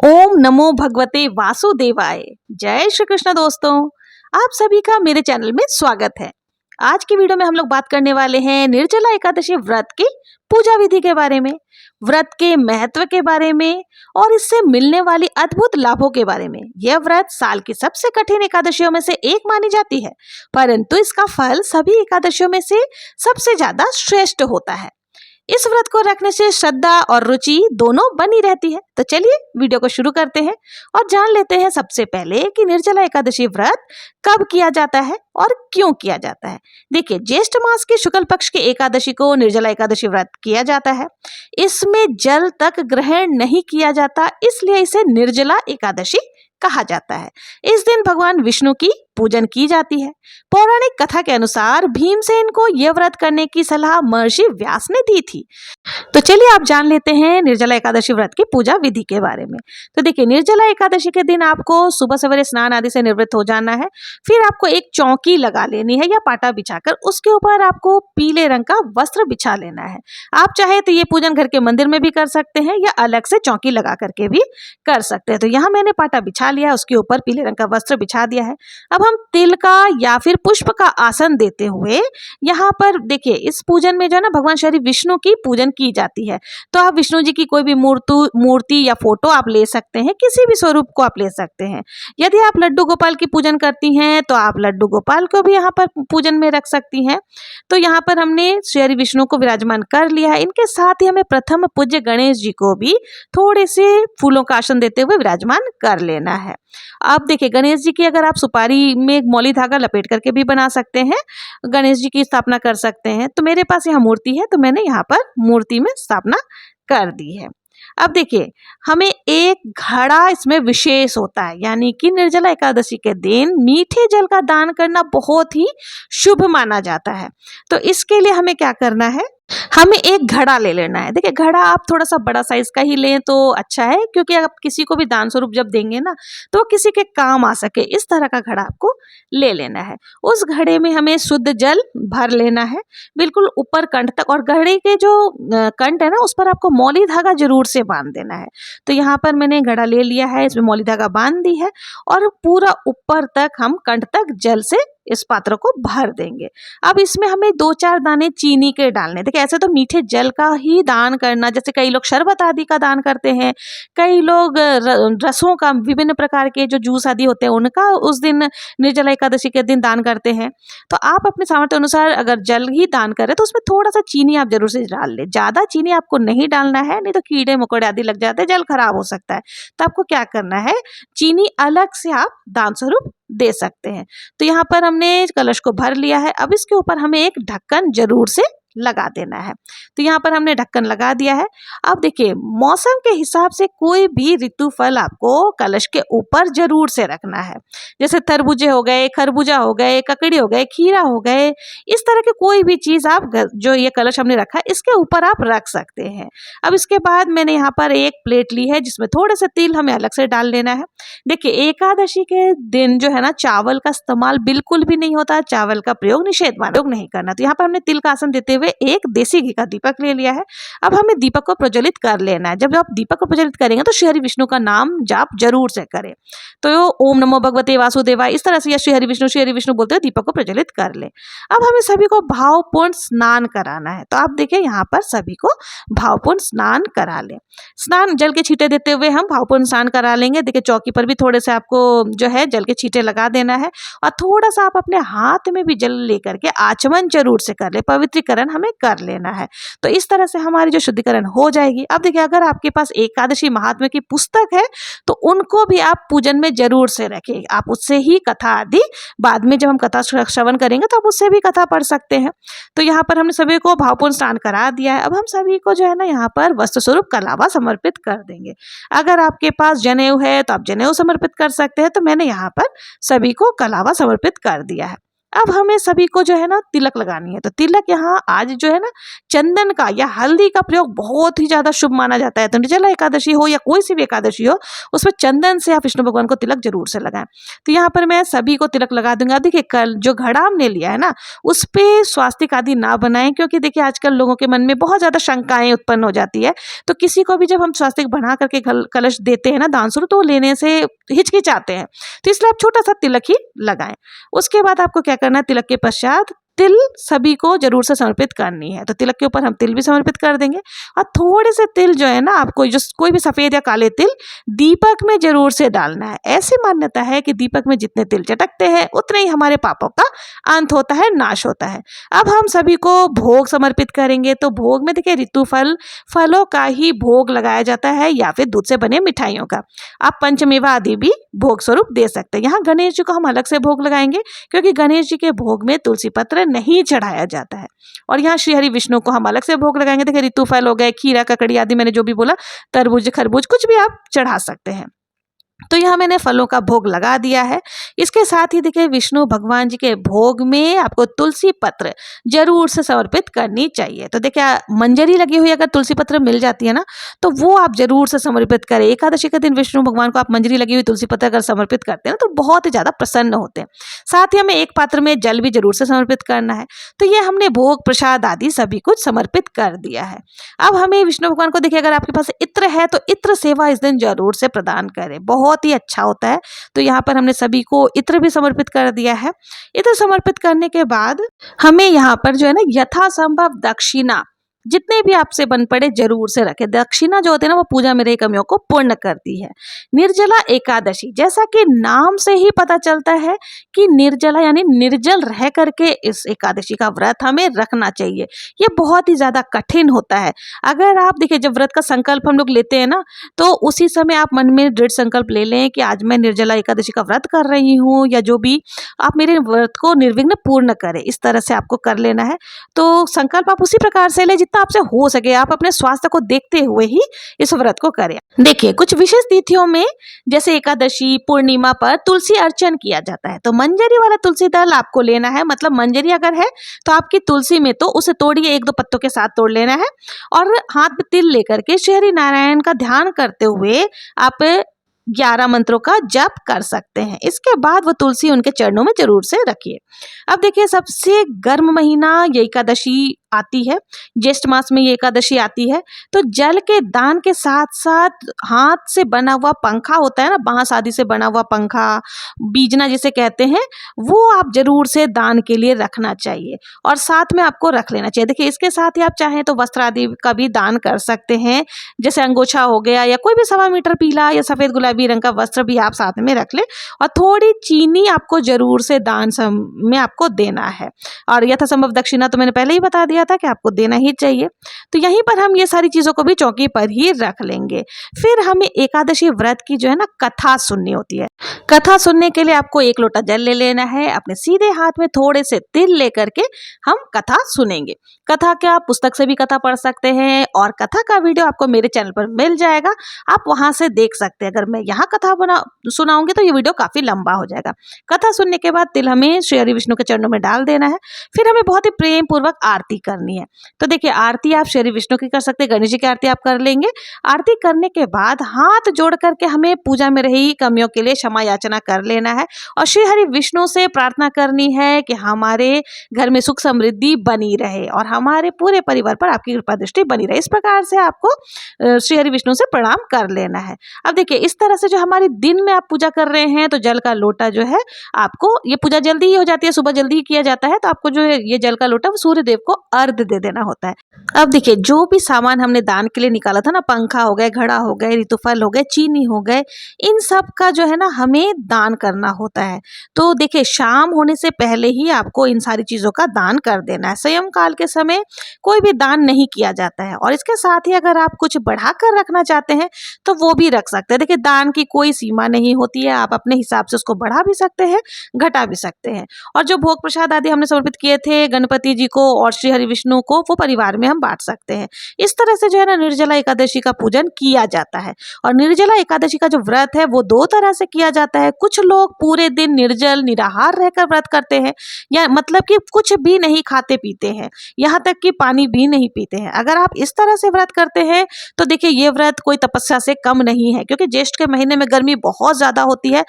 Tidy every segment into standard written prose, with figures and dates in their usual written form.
ओम नमो भगवते वासुदेवाय। जय श्री कृष्ण दोस्तों, आप सभी का मेरे चैनल में स्वागत है। आज की वीडियो में हम लोग बात करने वाले हैं निर्जला एकादशी व्रत की पूजा विधि के बारे में, व्रत के महत्व के बारे में और इससे मिलने वाली अद्भुत लाभों के बारे में। यह व्रत साल की सबसे कठिन एकादशियों में से एक मानी जाती है, परंतु इसका फल सभी एकादशियों में से सबसे ज्यादा श्रेष्ठ होता है। इस व्रत को रखने से श्रद्धा और रुचि दोनों बनी रहती है। तो चलिए वीडियो को शुरू करते हैं और जान लेते हैं सबसे पहले कि निर्जला एकादशी व्रत कब किया जाता है और क्यों किया जाता है। देखिए, ज्येष्ठ मास के शुक्ल पक्ष की एकादशी को निर्जला एकादशी व्रत किया जाता है। इसमें जल तक ग्रहण नहीं किया जाता, इसलिए इसे निर्जला एकादशी कहा जाता है। इस दिन भगवान विष्णु की पूजन की जाती है। पौराणिक कथा के अनुसार भीमसेन को यह व्रत करने की सलाह महर्षि व्यास ने दी थी। तो चलिए आप जान लेते हैं निर्जला एकादशी व्रत की पूजा विधि के बारे में। तो देखिए, निर्जला एकादशी के दिन आपको सुबह सवेरे स्नान आदि से निवृत्त हो जाना है। फिर आपको एक चौकी लगा लेनी है या पाटा बिछाकर उसके ऊपर आपको पीले रंग का वस्त्र बिछा लेना है। आप चाहे तो ये पूजन घर के मंदिर में भी कर सकते हैं या अलग से चौकी लगा करके भी कर सकते हैं। तो यहाँ मैंने पाटा बिछा लिया है, उसके ऊपर पीले रंग का वस्त्र बिछा दिया है। अब हम तिल का या फिर पुष्प का आसन देते हुए यहाँ पर देखिए, इस पूजन में जो है ना भगवान श्री विष्णु की पूजन की जाती है। तो आप विष्णु जी की कोई भी मूर्ति या फोटो आप ले सकते हैं, किसी भी स्वरूप को आप ले सकते हैं। यदि आप लड्डू गोपाल की पूजन करती हैं तो आप लड्डू गोपाल को भी यहाँ पर पूजन में रख सकती हैं। तो यहाँ पर हमने श्री विष्णु को विराजमान कर लिया है। इनके साथ ही हमें प्रथम पूज्य गणेश जी को भी थोड़े से फूलों का आसन देते हुए विराजमान कर लेना है। अब देखिए, गणेश जी की अगर आप सुपारी में मौली धागा लपेट करके भी बना सकते हैं, गणेश जी की स्थापना कर सकते हैं। तो मेरे पास यहाँ मूर्ति है, तो मैंने यहाँ पर मूर्ति में स्थापना कर दी है। अब देखिए, हमें एक घड़ा इसमें विशेष होता है, यानी कि निर्जला एकादशी के दिन मीठे जल का दान करना बहुत ही शुभ माना जाता है। तो इसके लिए हमें क्या करना है, हमें एक घड़ा ले लेना है। देखिए, घड़ा आप थोड़ा सा बड़ा साइज का ही लें तो अच्छा है, क्योंकि आप किसी को भी दान स्वरूप जब देंगे ना तो किसी के काम आ सके, इस तरह का घड़ा आपको ले लेना है। उस घड़े में हमें शुद्ध जल भर लेना है, बिल्कुल ऊपर कंठ तक, और घड़े के जो कंठ है ना उस पर आपको मौली धागा जरूर से बांध देना है। तो यहाँ पर मैंने घड़ा ले लिया है, इसमें मौली धागा बांध दी है और पूरा ऊपर तक हम कंठ तक जल से इस पात्र को भर देंगे। अब इसमें हमें 2-4 दाने चीनी के डालने। देखिए, ऐसे तो मीठे जल का ही दान करना, जैसे कई लोग शरबत आदि का दान करते हैं, कई लोग रसों का, विभिन्न प्रकार के जो जूस आदि होते हैं उनका उस दिन निर्जला एकादशी के दिन दान करते हैं। तो आप अपने सामर्थ्य अनुसार अगर जल ही दान करें तो उसमें थोड़ा सा चीनी आप जरूर से डाल लें। ज्यादा चीनी आपको नहीं डालना है, नहीं तो कीड़े मकोड़े आदि लग जाते हैं, जल खराब हो सकता है। तो आपको क्या करना है, चीनी अलग से आप दान स्वरूप दे सकते हैं। तो यहाँ पर हमने कलश को भर लिया है। अब इसके ऊपर हमें एक ढक्कन जरूर से लगा देना है। तो यहाँ पर हमने ढक्कन लगा दिया है। अब देखिए, मौसम के हिसाब से कोई भी ऋतु फल आपको कलश के ऊपर जरूर से रखना है। जैसे तरबूजे हो गए, खरबूजा हो गए, ककड़ी हो गए, खीरा हो गए, इस तरह के कोई भी चीज आप जो ये कलश हमने रखा है इसके ऊपर आप रख सकते हैं। अब इसके बाद मैंने यहाँ पर एक प्लेट ली है जिसमें थोड़े से तिल हमें अलग से डाल लेना है। देखिए, एकादशी के दिन जो है ना चावल का इस्तेमाल बिल्कुल भी नहीं होता, चावल का प्रयोग निषेध माना, प्रयोग नहीं करना। तो यहाँ पर हमने तिल का आसन देते हुए एक देसी घी का दीपक ले लिया है। अब हमें दीपक को प्रज्वलित कर लेना है। जब आप दीपक को प्रज्वलित करेंगे तो श्री हरि विष्णु का नाम जाप जरूर से करें। तो ओम नमो भगवते वासुदेवाय, इस तरह से या श्री हरि विष्णु बोलते हुए दीपक को प्रज्वलित कर ले। अब हमें सभी को भावपूर्ण स्नान कराना है। तो आप देखिए, यहाँ पर सभी को भावपूर्ण स्नान करा ले। स्नान जल के छींटे देते हुए हम भावपूर्ण स्नान करा लेंगे। देखिए, चौकी पर भी थोड़े से आपको जो है जल के छींटे लगा देना है और थोड़ा सा आप अपने हाथ में भी जल लेकर के आचमन जरूर से कर ले, पवित्रीकरण हमें कर लेना है। तो इस तरह से हमारी जो शुद्धिकरण हो जाएगी। अब देखिए, अगर आपके पास एकादशी महात्म्य की पुस्तक है तो उनको भी आप पूजन में जरूर से रखें। आप उससे ही कथा आदि बाद में जब हम कथा श्रवण करेंगे तो आप उससे भी कथा पढ़ सकते हैं। तो यहाँ पर हमने सभी को भावपूर्ण स्नान करा दिया है। अब हम सभी को जो है ना यहाँ पर वस्त्र स्वरूप कलावा समर्पित कर देंगे। अगर आपके पास जनेऊ है तो आप जनेऊ समर्पित कर सकते हैं। तो मैंने यहाँ पर सभी को कलावा समर्पित कर दिया है। अब हमें सभी को जो है ना तिलक लगानी है। तो तिलक यहाँ आज जो है ना चंदन का या हल्दी का प्रयोग बहुत ही ज्यादा शुभ माना जाता है। तो निर्जला एकादशी हो या कोई सी भी एकादशी हो, उसमें चंदन से आप विष्णु भगवान को तिलक जरूर से लगाएं। तो यहाँ पर मैं सभी को तिलक लगा दूंगा। देखिए कल जो घड़ा हमने लिया है ना, उस पे स्वास्तिक आदि ना बनाएं, क्योंकि देखिए आजकल लोगों के मन में बहुत ज्यादा शंकाएं उत्पन्न हो जाती है। तो किसी को भी जब हम स्वास्तिक बना करके कलश देते हैं ना दान स्वरूप, तो लेने से हिचकिचाते हैं। तो इसलिए आप छोटा सा तिलक ही लगाएं। उसके बाद आपको क्या करना है, तिलक के पश्चात तिल सभी को जरूर से समर्पित करनी है। तो तिलक के ऊपर हम तिल भी समर्पित कर देंगे, और थोड़े से तिल जो है ना आपको, जो कोई भी सफेद या काले तिल दीपक में जरूर से डालना है। ऐसी मान्यता है कि दीपक में जितने तिल चटकते हैं उतने ही हमारे पापों का अंत होता है, नाश होता है। अब हम सभी को भोग समर्पित करेंगे। तो भोग में देखिए ऋतु फलों का ही भोग लगाया जाता है, या फिर दूध से बने मिठाइयों का। आप पंचमेवा आदि भी भोग स्वरूप दे सकते हैं। यहाँ गणेश जी को हम अलग से भोग लगाएंगे, क्योंकि गणेश जी के भोग में तुलसी पत्र नहीं चढ़ाया जाता है। और यहाँ श्री हरि विष्णु को हम अलग से भोग लगाएंगे। देखिए ऋतु फल हो गए, खीरा, ककड़ी आदि, मैंने जो भी बोला, तरबूज, खरबूज, कुछ भी आप चढ़ा सकते हैं। तो यहाँ मैंने फलों का भोग लगा दिया है। इसके साथ ही देखिए विष्णु भगवान जी के भोग में आपको तुलसी पत्र जरूर से समर्पित करनी चाहिए। तो देखिए मंजरी लगी हुई अगर तुलसी पत्र मिल जाती है ना, तो वो आप जरूर से समर्पित करें। एकादशी के दिन विष्णु भगवान को आप मंजरी लगी हुई तुलसी पत्र अगर समर्पित करते हैं ना, तो बहुत ही ज्यादा प्रसन्न होते हैं। साथ ही हमें एक पात्र में जल भी जरूर से समर्पित करना है। तो ये हमने भोग प्रसाद आदि सभी कुछ समर्पित कर दिया है। अब हमें विष्णु भगवान को देखिए, अगर आपके पास इत्र है तो इत्र सेवा इस दिन जरूर से प्रदान करें, बहुत ही अच्छा होता है। तो यहाँ पर हमने सभी को इत्र भी समर्पित कर दिया है। इत्र समर्पित करने के बाद हमें यहाँ पर जो है ना यथासंभव दक्षिणा जितने भी आपसे बन पड़े जरूर से रखें। दक्षिणा जो होती है ना, वो पूजा में रही कमियों को पूर्ण करती है। निर्जला एकादशी, जैसा कि नाम से ही पता चलता है कि निर्जला यानी निर्जल रह करके इस एकादशी का व्रत हमें रखना चाहिए। ये बहुत ही ज्यादा कठिन होता है। अगर आप देखिए, जब व्रत का संकल्प हम लोग लेते हैं ना, तो उसी समय आप मन में दृढ़ संकल्प ले लें कि आज मैं निर्जला एकादशी का व्रत कर रही हूँ, या जो भी आप मेरे व्रत को निर्विघ्न पूर्ण करें, इस तरह से आपको कर लेना है। तो संकल्प आप उसी प्रकार से ले आपसे हो सके, आप अपने स्वास्थ्य को देखते हुए ही इस व्रत को करें। देखिए कुछ विशेष तिथियों में, जैसे एकादशी, पूर्णिमा पर तुलसी अर्चन किया जाता है। तो मंजरी वाला तुलसी दल आपको लेना है। मतलब मंजरी अगर है तो आपकी तुलसी में तो उसे तोड़िए, 1-2 पत्तों के साथ तोड़ लेना है, और हाथ में तिल लेकर के श्री हरि नारायण का ध्यान करते हुए आप 11 मंत्रों का जप कर सकते हैं। इसके बाद वो तुलसी उनके चरणों में जरूर से रखिए। अब देखिए सबसे गर्म महीना ये एकादशी आती है, ज्येष्ठ मास में ये एकादशी आती है। तो जल के दान के साथ साथ हाथ से बना हुआ पंखा होता है ना, बांस आदि से बना हुआ पंखा, बीजना जिसे कहते हैं, वो आप जरूर से दान के लिए रखना चाहिए, और साथ में आपको रख लेना चाहिए। देखिए इसके साथ ही आप चाहें तो वस्त्र आदि का भी दान कर सकते हैं, जैसे अंगोछा हो गया, या कोई भी 1.25 मीटर पीला या सफेद गुलाबी रंग का वस्त्र भी आप साथ में रख लें। और थोड़ी चीनी आपको जरूर से दान में आपको देना है। और यथासंभव दक्षिणा तो मैंने पहले ही बता दिया था कि आपको देना ही चाहिए। तो यहीं पर हम ये सारी चीजों को भी चौकी पर ही रख लेंगे। फिर हमें एकादशी व्रत की जो है ना कथा सुननी होती है। कथा सुनने के लिए आपको 1 लोटा जल ले लेना है, अपने सीधे हाथ में थोड़े से तिल लेकर के हम कथा सुनेंगे। कथा क्या, आप पुस्तक से भी कथा पढ़ सकते हैं, और कथा का वीडियो आपको मेरे चैनल पर मिल जाएगा, आप वहां से देख सकते हैं। अगर मैं यहाँ कथा सुनाऊंगी तो ये वीडियो काफी लंबा हो जाएगा। कथा सुनने के बाद तिल हमें श्री हरि विष्णु के चरणों में डाल देना है। फिर हमें बहुत ही प्रेम पूर्वक आरती करनी है। तो देखिए आरती आप श्री हरि विष्णु की कर सकते हैं, गणेश जी की आरती आप कर लेंगे। आरती करने के बाद हाथ जोड़ करके हमें पूजा में रही कमियों के लिए क्षमा याचना कर लेना है, और श्री हरि विष्णु से प्रार्थना करनी है कि हमारे घर में सुख समृद्धि बनी रहे और हमारे पूरे परिवार पर आपकी कृपा दृष्टि बनी रहे। इस प्रकार से आपको श्री हरि विष्णु से प्रणाम कर लेना है। अब देखिए इस तरह से जो हमारी दिन में आप पूजा कर रहे हैं, तो जल का लोटा जो है आपको, ये पूजा जल्दी ही हो जाती है, सुबह जल्दी ही किया जाता है, तो आपको जो है ये जल का लोटा वो सूर्य देव को अर्घ दे देना होता है। अब देखिए जो भी सामान हमने दान के लिए निकाला था ना, पंखा हो गए, घड़ा हो गए, ऋतुफल हो गए, चीनी हो गए, इन सब का जो है ना हमें दान करना होता है। तो देखिए शाम होने से पहले ही आपको इन सारी चीजों का दान कर देना है। संयम काल के समय कोई भी दान नहीं किया जाता है। और इसके साथ ही अगर आप कुछ बढ़ाकर रखना चाहते हैं तो वो भी रख सकते हैं। देखिए दान की कोई सीमा नहीं होती है, आप अपने हिसाब से उसको बढ़ा भी सकते हैं, घटा भी सकते हैं। और जो भोग प्रसाद आदि हमने समर्पित किए थे गणपति जी को और श्री हरि विष्णु को, वो परिवार में हम बांट सकते हैं। इस तरह से जो है ना निर्जला एकादशी का पूजन किया जाता है। और निर्जला एकादशी का जो व्रत है वो 2 तरह से किया किया जाता है। कुछ लोग पूरे दिन निर्जल निराहार रहकर व्रत करते हैं, या मतलब कि कुछ भी नहीं खाते पीते हैं, यहाँ तक कि पानी भी नहीं पीते हैं। अगर आप इस तरह से व्रत करते हैं तो देखिए ये व्रत कोई तपस्या से कम नहीं है, क्योंकि ज्येष्ठ के महीने में गर्मी बहुत ज्यादा होती है,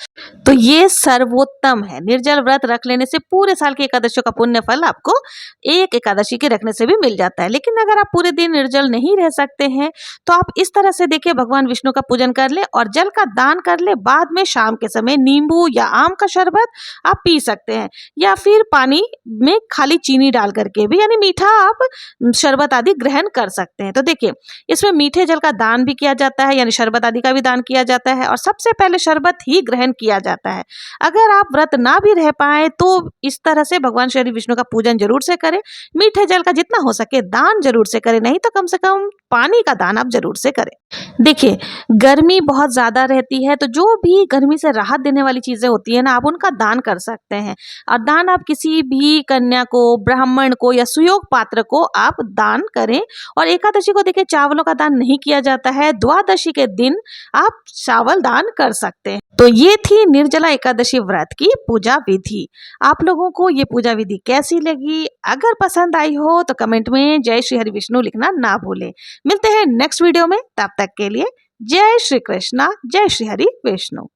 तो ये सर्वोत्तम है। निर्जल व्रत रख लेने से पूरे साल की एकादशियों का पुण्य फल आपको एक एकादशी के रखने से भी मिल जाता है। लेकिन अगर आप पूरे दिन निर्जल नहीं रह सकते हैं तो आप इस तरह से देखिए भगवान विष्णु का पूजन कर ले और जल का दान कर ले। बाद में शाम के समय नींबू या आम का शरबत आप पी सकते हैं, या फिर पानी में खाली चीनी डाल करके भी, यानी मीठा आप शरबत आदि ग्रहण कर सकते हैं। तो देखिए इसमें मीठे जल का दान भी किया जाता है, यानी शरबत आदि का भी दान किया जाता है, और सबसे पहले शरबत ही ग्रहण किया जाता है। अगर आप व्रत ना भी रह पाए तो इस तरह से भगवान श्री विष्णु का पूजन जरूर से करें। मीठे जल का जितना हो सके दान जरूर से करें, नहीं तो कम से कम पानी का दान आप जरूर से करें। देखिए गर्मी बहुत ज्यादा रहती है, तो जो भी गर्मी से राहत देने वाली चीजें होती है ना, आप उनका दान कर सकते हैं। और दान आप किसी भी कन्या को, ब्राह्मण को या सुयोग पात्र को आप दान करें। और एकादशी को देखिए चावलों का दान नहीं किया जाता है, द्वादशी के दिन आप चावल दान कर सकते हैं। तो ये थी निर्जला एकादशी व्रत की पूजा विधि। आप लोगों को ये पूजा विधि कैसी लगी? अगर पसंद आई हो तो कमेंट में जय श्री हरि विष्णु लिखना ना भूलें। मिलते हैं नेक्स्ट वीडियो में, तब तक के लिए जय श्री कृष्णा, जय श्री हरि विष्णु।